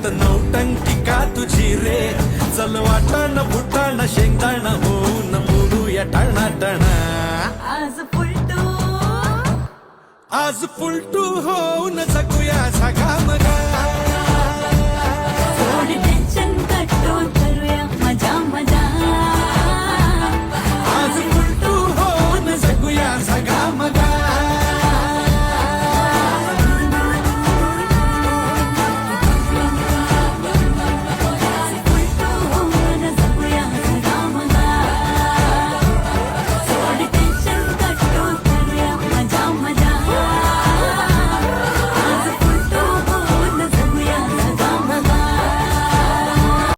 घरात नौटंकी का तुझी रे चल वाटाण फुटाण शेंगदाण होऊन बुडूया टणा आज फुलटू होऊन जगूया सगळा मगा